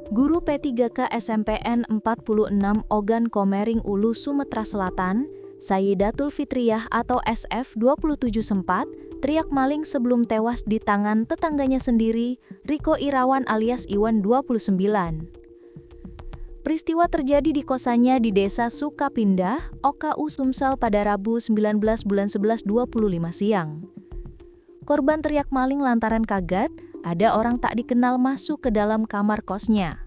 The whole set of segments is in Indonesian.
Guru P3K SMPN 46 Ogan Komering Ulu, Sumatera Selatan, Sayyidatul Fitriyah atau SF 27 sempat teriak maling sebelum tewas di tangan tetangganya sendiri, Riko Irawan alias Iwan 29. Peristiwa terjadi di kosannya di Desa Sukapindah, OKU Sumsel pada Rabu 19 bulan 11 25 siang. Korban teriak maling lantaran kaget ada orang tak dikenal masuk ke dalam kamar kosnya.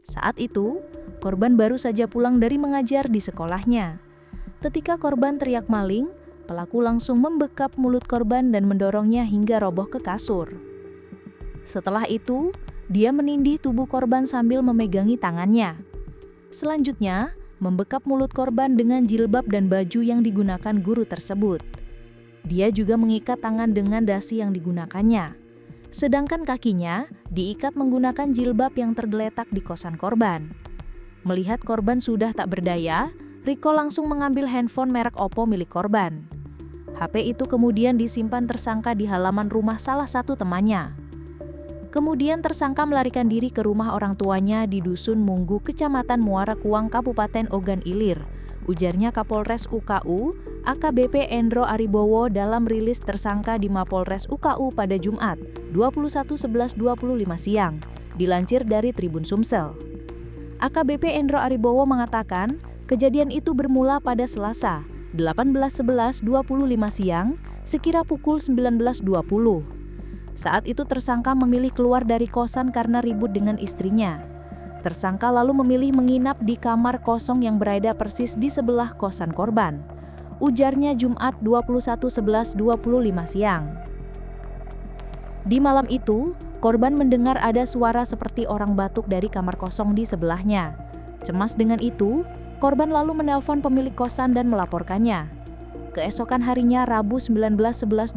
Saat itu, korban baru saja pulang dari mengajar di sekolahnya. Ketika korban teriak maling, pelaku langsung membekap mulut korban dan mendorongnya hingga roboh ke kasur. Setelah itu, dia menindih tubuh korban sambil memegangi tangannya. Selanjutnya, membekap mulut korban dengan jilbab dan baju yang digunakan guru tersebut. Dia juga mengikat tangan dengan dasi yang digunakannya. Sedangkan kakinya diikat menggunakan jilbab yang tergeletak di kosan korban. Melihat korban sudah tak berdaya, Riko langsung mengambil handphone merek Oppo milik korban. HP itu kemudian disimpan tersangka di halaman rumah salah satu temannya. Kemudian tersangka melarikan diri ke rumah orang tuanya di Dusun Munggu, Kecamatan Muara Kuang, Kabupaten Ogan Ilir, ujarnya Kapolres UKU, AKBP Endro Aribowo dalam rilis tersangka di Mapolres UKU pada Jumat, 21.11.25 siang, dilansir dari Tribun Sumsel. AKBP Endro Aribowo mengatakan, kejadian itu bermula pada Selasa, 18.11.25 siang, sekira pukul 19.20. Saat itu tersangka memilih keluar dari kosan karena ribut dengan istrinya. Tersangka lalu memilih menginap di kamar kosong yang berada persis di sebelah kosan korban. Ujarnya Jumat 21.11.25 siang. Di malam itu, korban mendengar ada suara seperti orang batuk dari kamar kosong di sebelahnya. Cemas dengan itu, korban lalu menelpon pemilik kosan dan melaporkannya. Keesokan harinya Rabu 19.11.25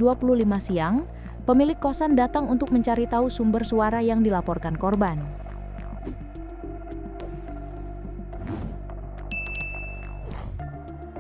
siang, pemilik kosan datang untuk mencari tahu sumber suara yang dilaporkan korban.